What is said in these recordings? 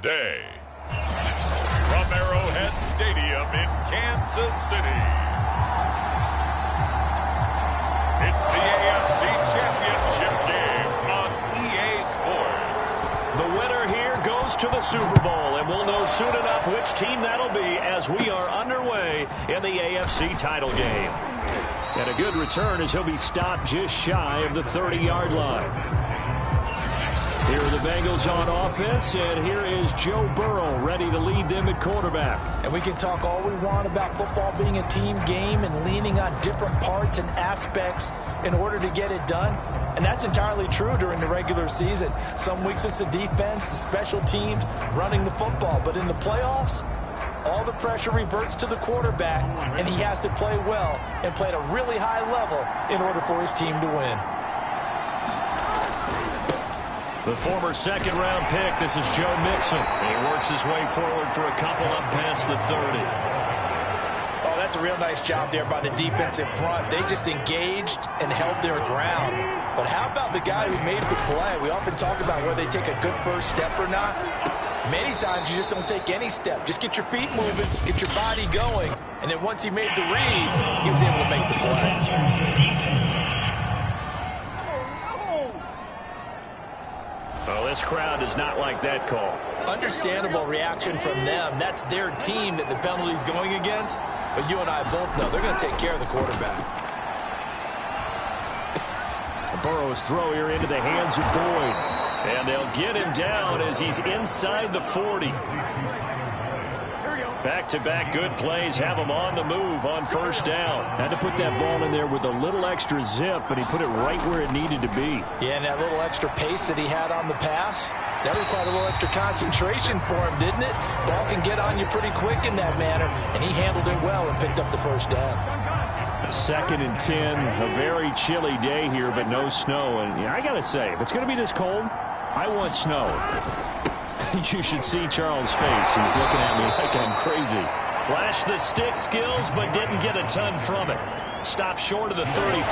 day. From Arrowhead Stadium in Kansas City, it's the AFC Championship game on EA Sports. The winner here goes to the Super Bowl, and we'll know soon enough which team that'll be as we are underway in the AFC title game. And a good return as he'll be stopped just shy of the 30-yard line. Here are the Bengals on offense, and here is Joe Burrow ready to lead them at quarterback. And we can talk all we want about football being a team game and leaning on different parts and aspects in order to get it done. And that's entirely true during the regular season. Some weeks it's the defense, the special teams, running the football. But in the playoffs, all the pressure reverts to the quarterback, and he has to play well and play at a really high level in order for his team to win. The former second-round pick, this is Joe Mixon. He works his way forward for a couple up past the 30. Oh, that's a real nice job there by the defensive front. They just engaged and held their ground. But how about the guy who made the play? We often talk about whether they take a good first step or not. Many times you just don't take any step. Just get your feet moving, get your body going. And then once he made the read, he was able to make the play. Well, this crowd does not like that call. Understandable reaction from them. That's their team that the penalty's going against. But you and I both know they're going to take care of the quarterback. Burrow's throw here into the hands of Boyd. And they'll get him down as he's inside the 40. Back-to-back good plays have him on the move on first down. Had to put that ball in there with a little extra zip, but he put it right where it needed to be. Yeah, and that little extra pace that he had on the pass, that required a little extra concentration for him, didn't it? Ball can get on you pretty quick in that manner, and he handled it well and picked up the first down. 2nd and 10, a very chilly day here, but no snow. And I got to say, if it's going to be this cold, I want snow. You should see Charles' face. He's looking at me like I'm crazy. Flashed the stick skills, but didn't get a ton from it. Stopped short of the 35.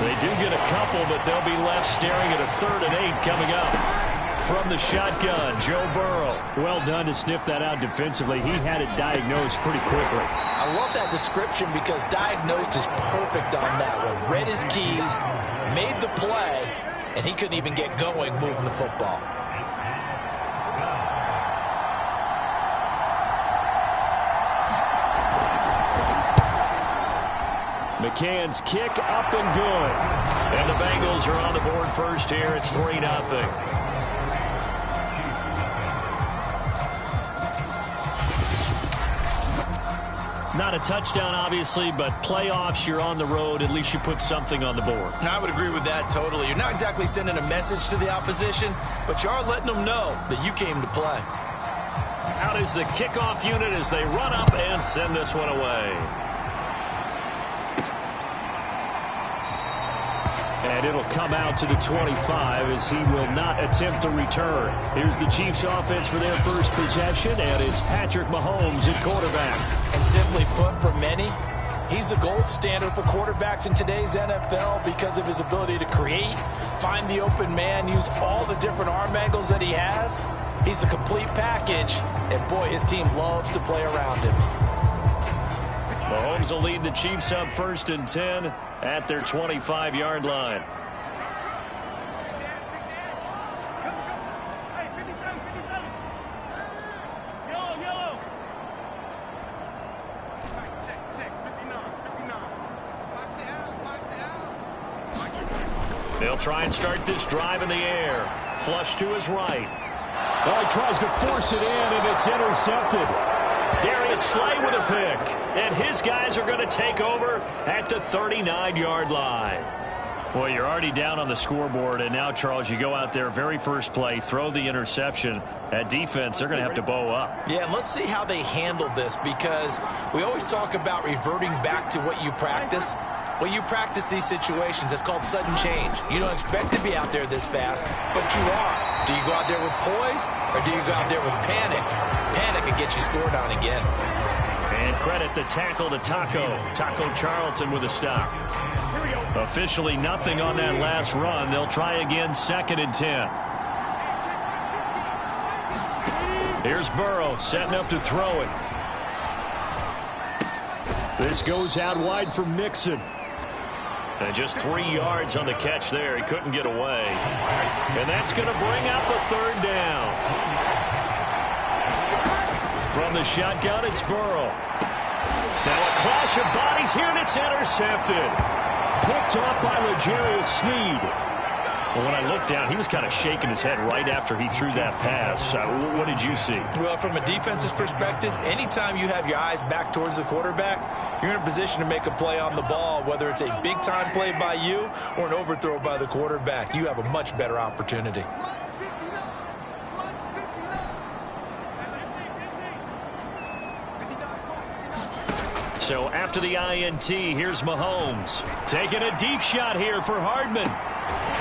They do get a couple, but they'll be left staring at a 3rd and 8 coming up. From the shotgun, Joe Burrow. Well done to sniff that out defensively. He had it diagnosed pretty quickly. I love that description because diagnosed is perfect on that one. Read his keys, made the play, and he couldn't even get going moving the football. McCann's kick up and good. And the Bengals are on the board first here. It's 3-0. Not a touchdown, obviously, but playoffs, you're on the road. At least you put something on the board. I would agree with that totally. You're not exactly sending a message to the opposition, but you are letting them know that you came to play. Out is the kickoff unit as they run up and send this one away. And it'll come out to the 25 as he will not attempt to return. Here's the Chiefs offense for their first possession, and it's Patrick Mahomes at quarterback. And simply put, for many, he's the gold standard for quarterbacks in today's NFL because of his ability to create, find the open man, use all the different arm angles that he has. He's a complete package, and boy, his team loves to play around him. Mahomes will lead the Chiefs up 1st and 10 at their 25-yard line. They'll try and start this drive in the air. Flush to his right. Oh, he tries to force it in, and it's intercepted. Darius Slay with a pick. And his guys are going to take over at the 39-yard line. Well, you're already down on the scoreboard, and now, Charles, you go out there, very first play, throw the interception. At defense, they're going to have to bow up. Yeah, and let's see how they handle this, because we always talk about reverting back to what you practice. Well, you practice these situations. It's called sudden change. You don't expect to be out there this fast, but you are. Do you go out there with poise, or do you go out there with panic? Panic can get you scored on again. And credit the tackle to Taco Charlton with a stop. Officially nothing on that last run. They'll try again, 2nd and 10. Here's Burrow setting up to throw it. This goes out wide for Mixon. And just 3 yards on the catch there. He couldn't get away. And that's going to bring up a third down. From the shotgun, it's Burrow. Now a clash of bodies here, and it's intercepted. Picked off by L'Jarius Sneed. Well, when I looked down, he was kind of shaking his head right after he threw that pass. What did you see? Well, from a defense's perspective, anytime you have your eyes back towards the quarterback, you're in a position to make a play on the ball, whether it's a big-time play by you or an overthrow by the quarterback. You have a much better opportunity. So after the INT, here's Mahomes. Taking a deep shot here for Hardman.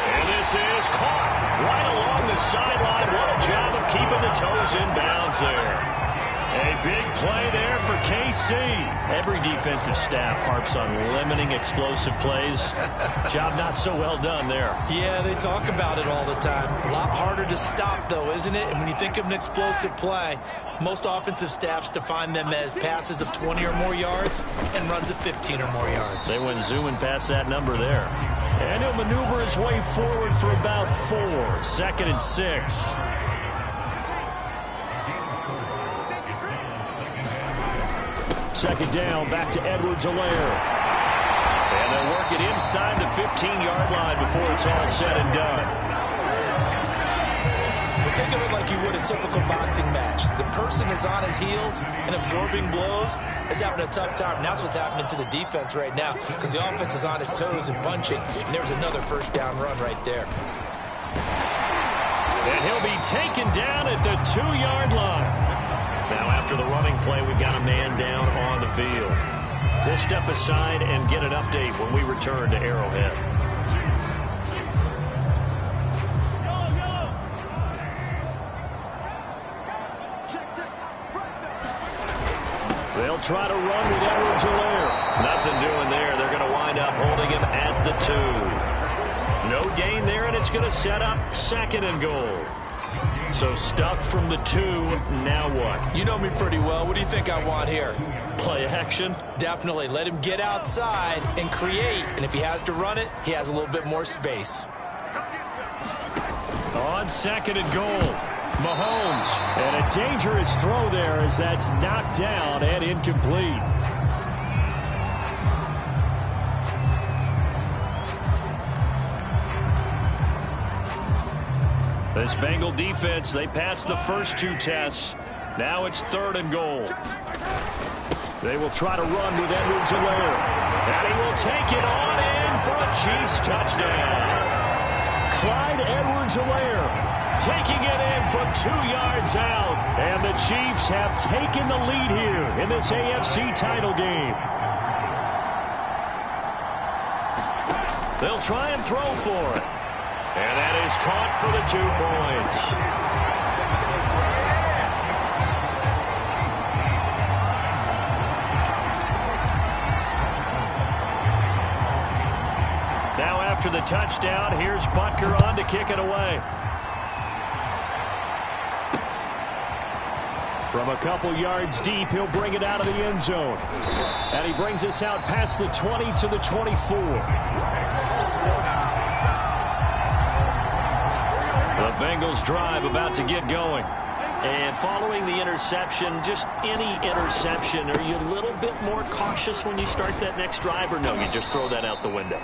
And this is caught right along the sideline. What a job of keeping the toes in bounds there. A big play there for KC. Every defensive staff harps on limiting explosive plays. Job not so well done there. Yeah, they talk about it all the time. A lot harder to stop, though, isn't it? And when you think of an explosive play, most offensive staffs define them as passes of 20 or more yards and runs of 15 or more yards. They went zooming past that number there. And he'll maneuver his way forward for about 4. 2nd and 6. Second down, back to Edwards-Helaire. And they'll work it inside the 15-yard line before it's all said and done. Well, think of it like you would a typical boxing match. The person is on his heels and absorbing blows is having a tough time. And that's what's happening to the defense right now because the offense is on his toes and punching. And there's another first down run right there. And he'll be taken down at the 2-yard line. Now, after the running play, we've got a man down on the field. We'll step aside and get an update when we return to Arrowhead. They'll try to run with Edwards-Helaire. Nothing doing there. They're going to wind up holding him at the 2. No gain there, and it's going to set up 2nd and goal. So stuffed from the 2, now what? You know me pretty well. What do you think I want here? Play action? Definitely. Let him get outside and create. And if he has to run it, he has a little bit more space. On 2nd and goal, Mahomes. And a dangerous throw there as that's knocked down and incomplete. This Bengal defense, they passed the first 2 tests. Now it's 3rd and goal. They will try to run with Edwards-Helaire. And he will take it on in for a Chiefs touchdown. Clyde Edwards-Helaire taking it in from 2 yards out. And the Chiefs have taken the lead here in this AFC title game. They'll try and throw for it. And that is caught for the 2 points. Now after the touchdown, here's Butker on to kick it away. From a couple yards deep, he'll bring it out of the end zone. And he brings us out past the 20 to the 24. The Bengals drive about to get going. And following the interception, just any interception, are you a little bit more cautious when you start that next drive, or no, you just throw that out the window?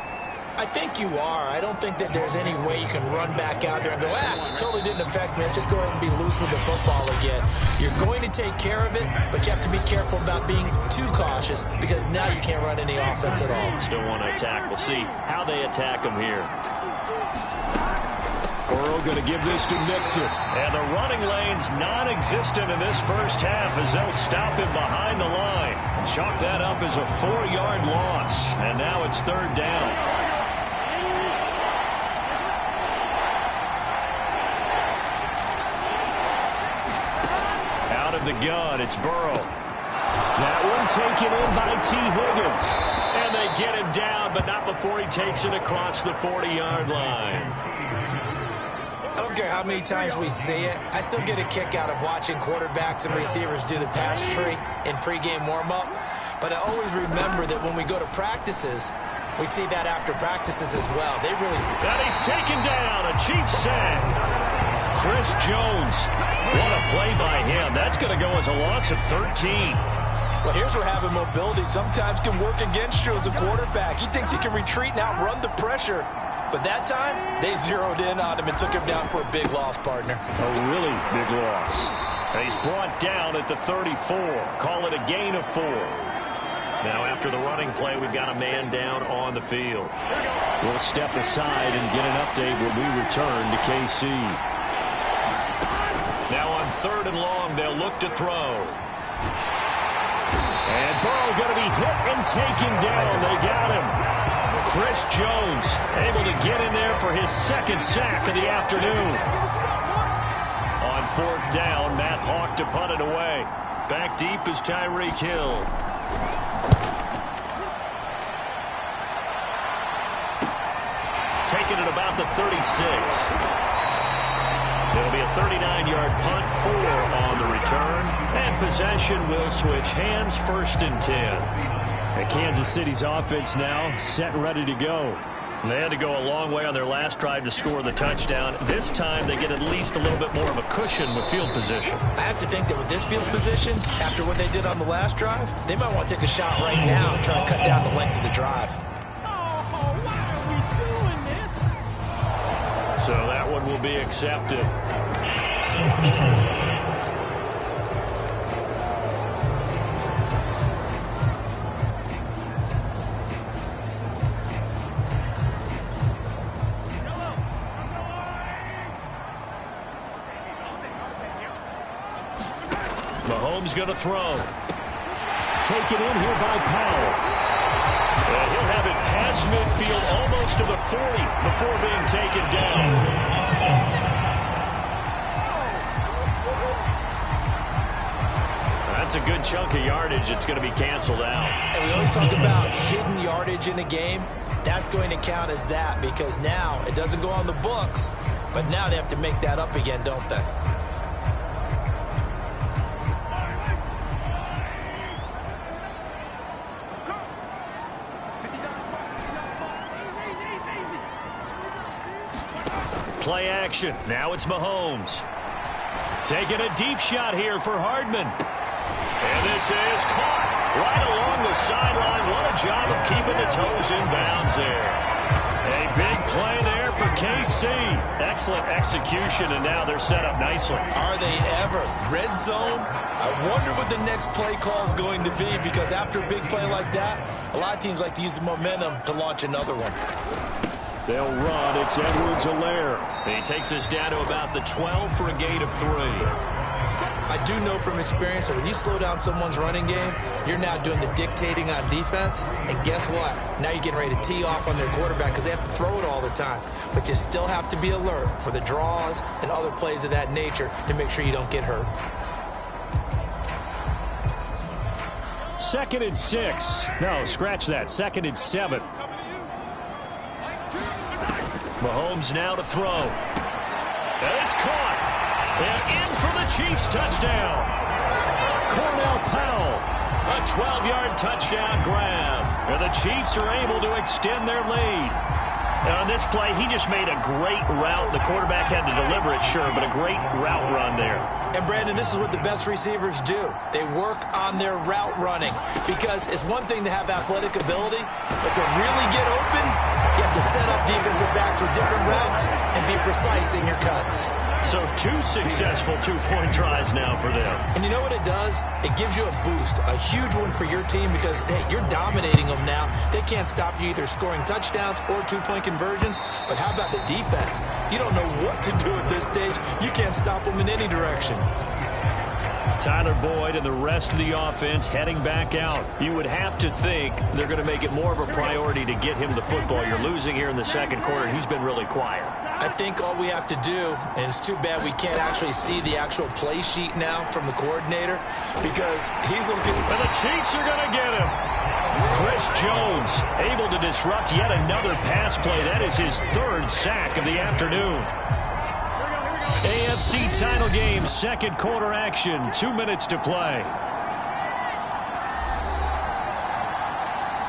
I think you are. I don't think that there's any way you can run back out there and go, totally didn't affect me. Let's just go ahead and be loose with the football again. You're going to take care of it, but you have to be careful about being too cautious because now you can't run any offense at all. Still want to attack. We'll see how they attack them here. Burrow going to give this to Mixon. And the running lane's non-existent in this first half as they'll stop him behind the line. And chalk that up as a 4-yard loss. And now it's 3rd down. Out of the gun, it's Burrow. That one taken in by T. Higgins. And they get him down, but not before he takes it across the 40-yard line. I don't don't care how many times we see it, I still get a kick out of watching quarterbacks and receivers do the pass tree in pregame warm-up. But I always remember that when we go to practices, we see that after practices as well. They really... And he's taken down, a Chiefs sack. Chris Jones, what a play by him. That's going to go as a loss of 13. Well, here's where having mobility sometimes can work against you as a quarterback. He thinks he can retreat and outrun the pressure. But that time, they zeroed in on him and took him down for a big loss, partner. A really big loss. And he's brought down at the 34. Call it a gain of 4. Now, after the running play, we've got a man down on the field. We'll step aside and get an update when we return to KC. Now on 3rd and long, they'll look to throw. And Burrow going to be hit and taken down. They got him. Chris Jones able to get in there for his 2nd sack of the afternoon. On 4th down, Matt Hawk to punt it away. Back deep is Tyreek Hill. Taking it about the 36. It'll be a 39-yard punt, 4 on the return. And possession will switch hands, 1st and 10. And Kansas City's offense now set and ready to go. They had to go a long way on their last drive to score the touchdown. This time they get at least a little bit more of a cushion with field position. I have to think that with this field position, after what they did on the last drive, they might want to take a shot right now and try to cut down the length of the drive. So that one will be accepted. Mahomes going to throw. Taken in here by Powell. And he'll have it past midfield almost to the 40 before being taken down. That's a good chunk of yardage. It's going to be canceled out. And we always talk about hidden yardage in a game. That's going to count as that because now it doesn't go on the books, but now they have to make that up again, don't they? Play action. Now it's Mahomes. Taking a deep shot here for Hardman. And this is caught right along the sideline. What a job of keeping the toes in bounds there. A big play there for KC. Excellent execution, and now they're set up nicely. Are they ever? Red zone? I wonder what the next play call is going to be because after a big play like that, a lot of teams like to use the momentum to launch another one. They'll run. It's Edwards-Helaire. He takes us down to about the 12 for a gain of 3. I do know from experience that when you slow down someone's running game, you're now doing the dictating on defense. And guess what? Now you're getting ready to tee off on their quarterback because they have to throw it all the time. But you still have to be alert for the draws and other plays of that nature to make sure you don't get hurt. 2nd and 6. No, scratch that. 2nd and 7. Mahomes now to throw. And it's caught. And in for the Chiefs touchdown. Cornell Powell. A 12-yard touchdown grab. And the Chiefs are able to extend their lead. And on this play, he just made a great route. The quarterback had to deliver it, sure, but a great route run there. And, Brandon, this is what the best receivers do. They work on their route running because it's one thing to have athletic ability, but to really get open, you have to set up defensive backs with different routes and be precise in your cuts. So 2 successful two-point tries now for them. And you know what it does? It gives you a boost, a huge one for your team because, hey, you're dominating them now. They can't stop you either scoring touchdowns or two-point conversions. But how about the defense? You don't know what to do at this stage. You can't stop them in any direction. Tyler Boyd and the rest of the offense heading back out. You would have to think they're going to make it more of a priority to get him the football. You're losing here in the second quarter, and he's been really quiet. I think all we have to do, and it's too bad we can't actually see the actual play sheet now from the coordinator because he's looking. And the Chiefs are going to get him. Chris Jones able to disrupt yet another pass play. That is his 3rd sack of the afternoon. AFC title game, second quarter action, 2 minutes to play.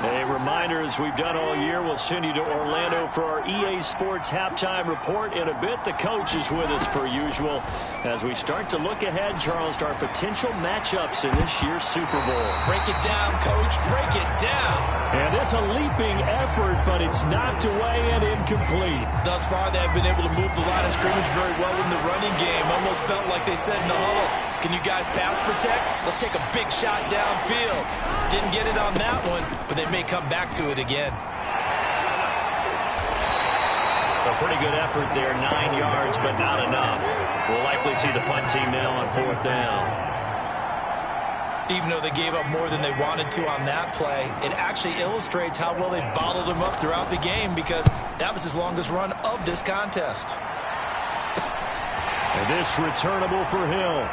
A reminder, as we've done all year, we'll send you to Orlando for our EA Sports halftime report in a bit. The coach is with us per usual as we start to look ahead, Charles, to our potential matchups in this year's Super Bowl. Break it down, Coach. Break it down. And it's a leaping effort, but it's knocked away and incomplete. Thus far, they have been able to move the line of scrimmage very well in the running game. Almost felt like they said in the huddle, can you guys pass protect? Let's take a big shot downfield. Didn't get it on that one, but they may come back to it again. A pretty good effort there, 9 yards, but not enough. We'll likely see the punt team now on fourth down. Even though they gave up more than they wanted to on that play, it actually illustrates how well they bottled him up throughout the game because that was his longest run of this contest. And this returnable for Hill.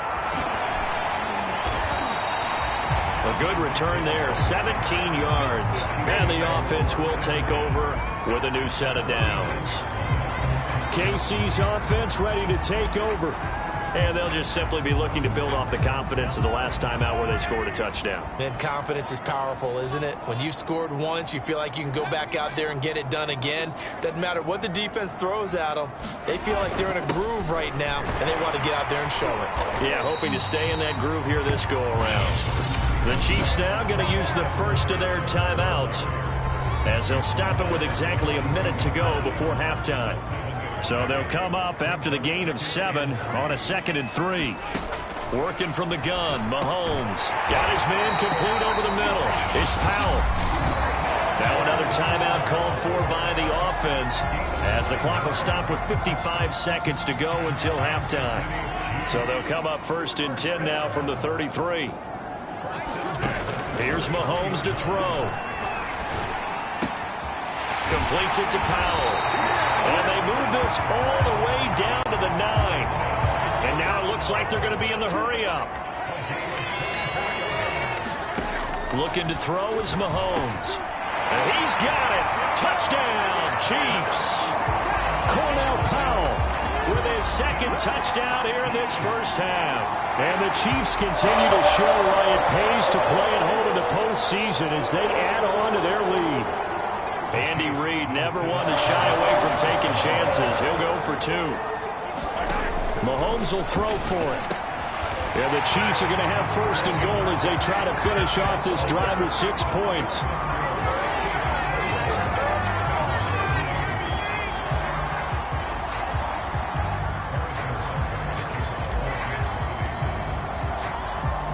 A good return there, 17 yards. And the offense will take over with a new set of downs. KC's offense ready to take over. And they'll just simply be looking to build off the confidence of the last time out where they scored a touchdown. Man, confidence is powerful, isn't it? When you've scored once, you feel like you can go back out there and get it done again. Doesn't matter what the defense throws at them. They feel like they're in a groove right now, and they want to get out there and show it. Yeah, hoping to stay in that groove here this go-around. The Chiefs now going to use the first of their timeouts as they'll stop it with exactly a minute to go before halftime. So they'll come up after the gain of 7 on a 2nd and 3. Working from the gun, Mahomes got his man complete over the middle. It's Powell. Now another timeout called for by the offense as the clock will stop with 55 seconds to go until halftime. So they'll come up 1st and 10 now from the 33. Here's Mahomes to throw. Completes it to Powell. And they move this all the way down to the 9. And now it looks like they're going to be in the hurry-up. Looking to throw is Mahomes. And he's got it. Touchdown, Chiefs. Cornell Powell with his 2nd touchdown here in this first half. And the Chiefs continue to show why it pays to play at home in the postseason as they add on to their lead. Andy Reid never one to shy away from taking chances. He'll go for 2. Mahomes will throw for it. And the Chiefs are going to have 1st and goal as they try to finish off this drive with 6 points.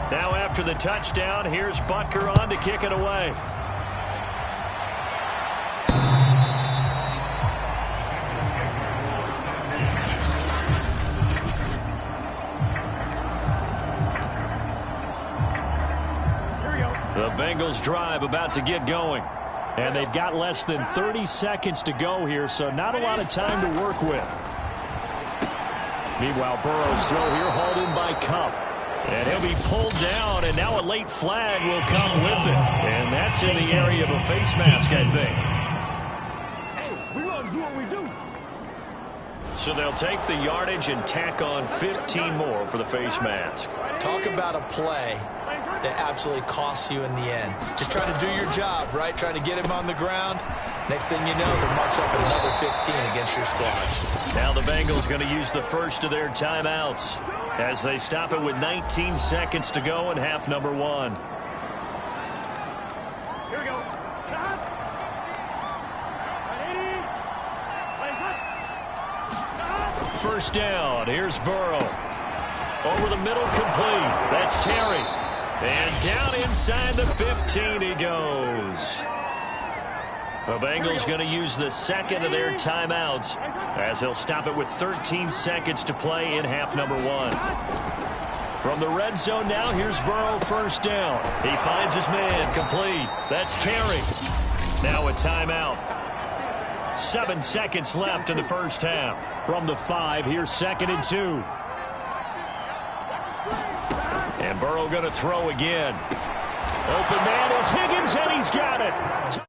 Now after the touchdown, here's Butker on to kick it away. The Bengals drive about to get going. And they've got less than 30 seconds to go here, so not a lot of time to work with. Meanwhile, Burrow's throw here hauled in by Kupp. And he'll be pulled down, and now a late flag will come with it. And that's in the area of a face mask, I think. Hey, we want to do what we do. So they'll take the yardage and tack on 15 more for the face mask. Talk about a play that absolutely costs you in the end. Just trying to do your job, right? Trying to get him on the ground. Next thing you know, they'll march up another 15 against your squad. Now the Bengals going to use the first of their timeouts as they stop it with 19 seconds to go in half number 1. Here we go. First down. Here's Burrow. Over the middle, complete. That's Terry. And down inside the 15 he goes. The Bengals going to use the 2nd of their timeouts as they'll stop it with 13 seconds to play in half number 1. From the red zone now, here's Burrow, first down. He finds his man, complete. That's Terry. Now a timeout. 7 seconds left in the first half. From the 5, here's 2nd and 2. And Burrow going to throw again. Open man is Higgins, and he's got it.